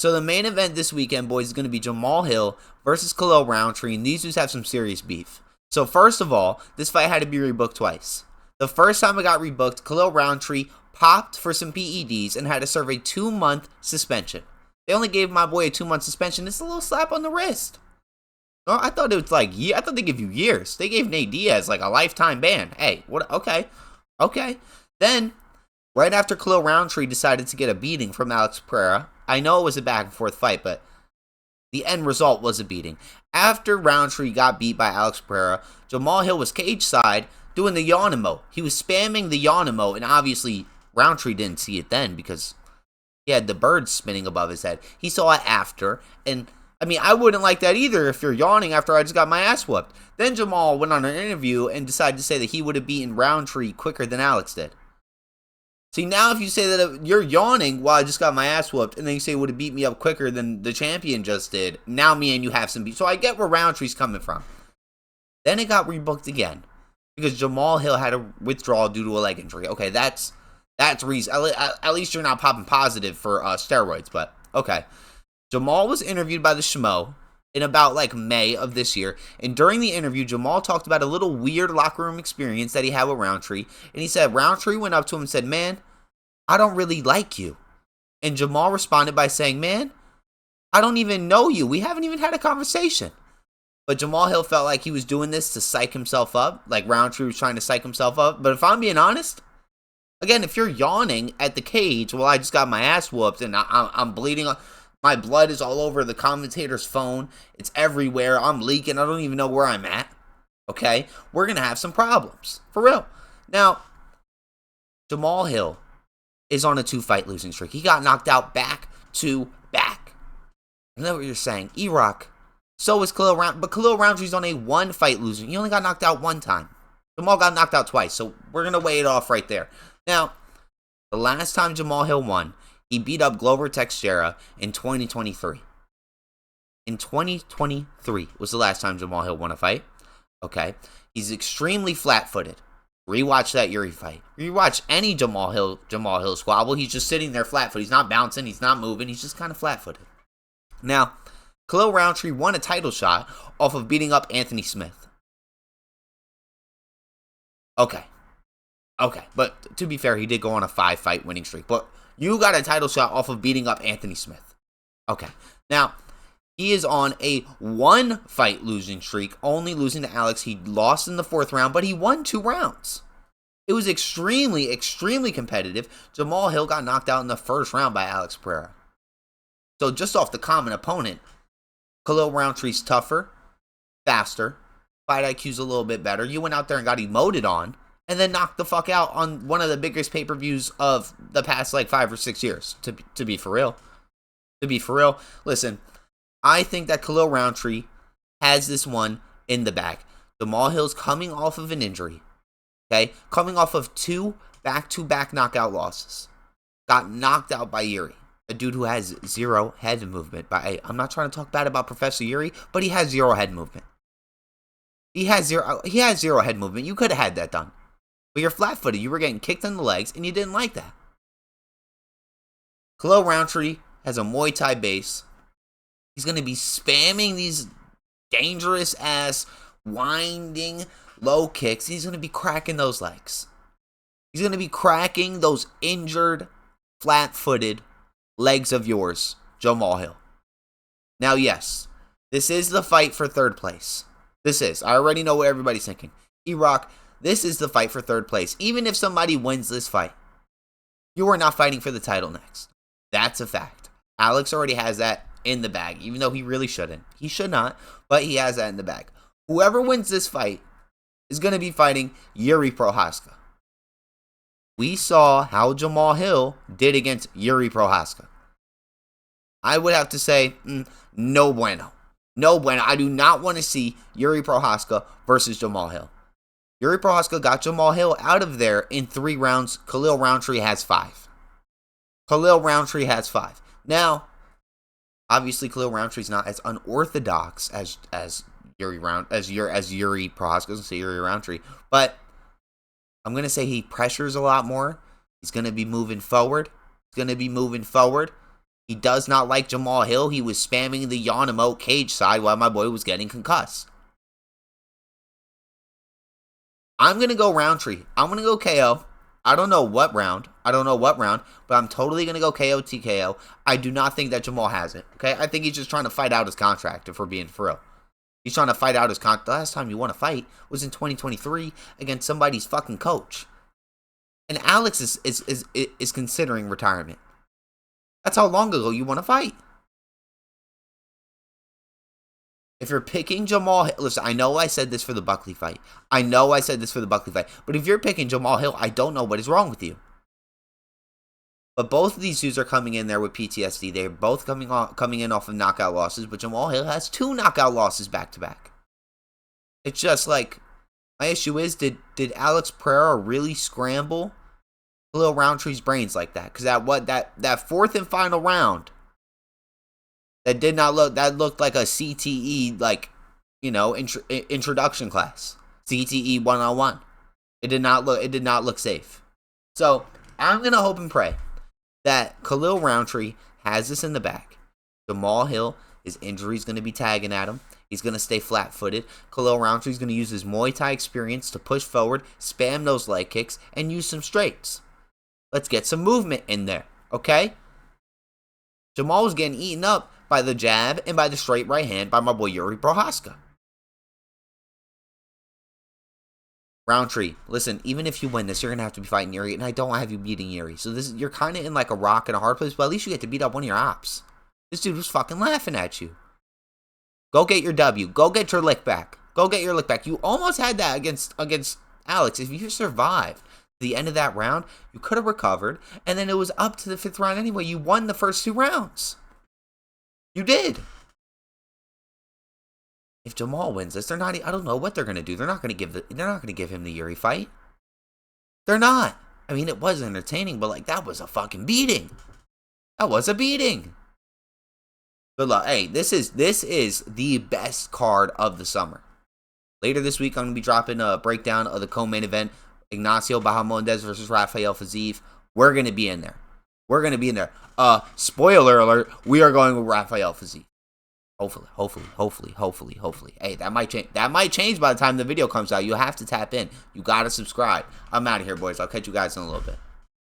So the main event this weekend, boys, is going to be Jamahal Hill versus Khalil Rountree, and these dudes have some serious beef. So first of all, this fight had to be rebooked twice. The first time it got rebooked, Khalil Rountree popped for some PEDs and had to serve a 2-month suspension. They only gave my boy a 2-month suspension. It's a little slap on the wrist. No, I thought it was I thought they give you years. They gave Nate Diaz like a lifetime ban. Hey, what? Okay. Then, right after Khalil Rountree decided to get a beating from Alex Pereira, I know it was a back and forth fight, but the end result was a beating. After Rountree got beat by Alex Pereira, Jamahal Hill was cage side doing the yawn emote. He was spamming the yawn emote, and obviously Rountree didn't see it then because he had the bird spinning above his head. He saw it after, and I mean, I wouldn't like that either if you're yawning after I just got my ass whooped. Then Jamahal went on an interview and decided to say that he would have beaten Rountree quicker than Alex did. See, now if you say that you're yawning while I just got my ass whooped, and then you say it would have beat me up quicker than the champion just did, now me and you have some beef. So I get where Rountree's coming from. Then it got rebooked again because Jamahal Hill had to withdraw due to a leg injury. Okay, that's reason. At least you're not popping positive for steroids, but okay. Jamahal was interviewed by the Schmo in about May of this year, and during the interview, Jamahal talked about a little weird locker room experience that he had with Rountree, and he said Rountree went up to him and said, "Man, I don't really like you." And Jamahal responded by saying, "Man, I don't even know you. We haven't even had a conversation." But Jamahal Hill felt like he was doing this to psych himself up, like Rountree was trying to psych himself up. But if I'm being honest, again, if you're yawning at the cage while I just got my ass whooped and I'm bleeding, my blood is all over the commentator's phone, it's everywhere, I'm leaking, I don't even know where I'm at, okay? We're going to have some problems, for real. Now, Jamahal Hill is on a 2-fight losing streak. He got knocked out back to back. I know what you're saying. E-Rock, so is Khalil Rountree, but Khalil Rountree's on a 1-fight losing. He only got knocked out 1 time. Jamahal got knocked out twice, so we're going to weigh it off right there. Now, the last time Jamahal Hill won, he beat up Glover Teixeira in 2023. In 2023 was the last time Jamahal Hill won a fight. Okay. He's extremely flat-footed. Rewatch that Yuri fight. Rewatch any Jamahal Hill squabble. He's just sitting there flat-footed. He's not bouncing. He's not moving. He's just kind of flat-footed. Now, Khalil Rountree won a title shot off of beating up Anthony Smith. Okay. But to be fair, he did go on a 5-fight winning streak. But you got a title shot off of beating up Anthony Smith. Okay. Now, he is on a 1-fight losing streak, only losing to Alex. He lost in the 4th round, but he won 2 rounds. It was extremely, extremely competitive. Jamahal Hill got knocked out in the 1st round by Alex Pereira. So just off the common opponent, Khalil Rountree's tougher, faster, fight IQ's a little bit better. You went out there and got emoted on, and then knocked the fuck out on one of the biggest pay-per-views of the past 5 or 6 years, to be for real. To be for real. Listen, I think that Khalil Rountree has this one in the bag. Jamahal Hill's coming off of an injury, okay? Coming off of 2 back-to-back knockout losses. Got knocked out by Yuri, a dude who has 0 head movement. I'm not trying to talk bad about Professor Yuri, but he has 0 head movement. He has zero head movement. You could have had that done. But you're flat-footed. You were getting kicked in the legs, and you didn't like that. Khalil Rountree has a Muay Thai base. He's going to be spamming these dangerous-ass, winding, low kicks. He's going to be cracking those legs. He's going to be cracking those injured, flat-footed legs of yours, Jamahal Hill. Now, yes, this is the fight for 3rd place. This is. I already know what everybody's thinking. E-Rock, this is the fight for 3rd place. Even if somebody wins this fight, you are not fighting for the title next. That's a fact. Alex already has that in the bag, even though he really shouldn't. He should not, but he has that in the bag. Whoever wins this fight is going to be fighting Yuri Prochazka. We saw how Jamahal Hill did against Yuri Prochazka. I would have to say, no bueno. No bueno. I do not want to see Yuri Prochazka versus Jamahal Hill. Yuri Prochazka got Jamahal Hill out of there in 3 rounds. Khalil Rountree has 5. Now, obviously, Khalil Rountree's not as unorthodox as Yuri Prochazka. Say Yuri Rountree, but I'm gonna say he pressures a lot more. He's gonna be moving forward. He does not like Jamahal Hill. He was spamming the yawn emote cage side while my boy was getting concussed. I'm going to go Rountree. I'm going to go KO. I don't know what round. But I'm totally going to go KO TKO. I do not think that Jamahal has it. Okay? I think he's just trying to fight out his contract, if we're being for real. He's trying to fight out his contract. The last time you won a fight was in 2023 against somebody's fucking coach. And Alex is considering retirement. That's how long ago you won a fight. If you're picking Jamahal Hill, listen, I know I said this for the Buckley fight. But if you're picking Jamahal Hill, I don't know what is wrong with you. But both of these dudes are coming in there with PTSD. They're both coming in off of knockout losses, but Jamahal Hill has 2 knockout losses back-to-back. It's just like, my issue is, did Alex Pereira really scramble Khalil Rountree's brains like that? Because that fourth and final round, that looked like a CTE, like, you know, introduction class. CTE 101. It did not look safe. So I'm gonna hope and pray that Khalil Rountree has this in the back. Jamahal Hill, his injury is gonna be tagging at him. He's gonna stay flat-footed. Khalil Rountree is gonna use his Muay Thai experience to push forward, spam those leg kicks, and use some straights. Let's get some movement in there, okay? Jamahal was getting eaten up by the jab and by the straight right hand by my boy Yuri Prohaska. Rountree, listen, even if you win this, you're going to have to be fighting Yuri, and I don't have you beating Yuri. So you're kind of in like a rock and a hard place, but at least you get to beat up one of your ops. This dude was fucking laughing at you. Go get your W. Go get your lick back. You almost had that against Alex. If you survived the end of that round, you could have recovered, and then it was up to the 5th round anyway. You won the first 2 rounds. You did. If Jamahal wins this, I don't know what they're gonna do. They're not gonna give him the Yuri fight. They're not. I mean, it was entertaining, but like, that was a fucking beating. That was a beating. Good luck. Hey, this is the best card of the summer. Later this week, I'm gonna be dropping a breakdown of the co-main event: Ignacio Bahamondes versus Rafael Fiziev. We're gonna be in there. Spoiler alert: we are going with Rafael Fiziev. Hopefully. Hey, that might change. That might change by the time the video comes out. You have to tap in. You gotta subscribe. I'm out of here, boys. I'll catch you guys in a little bit.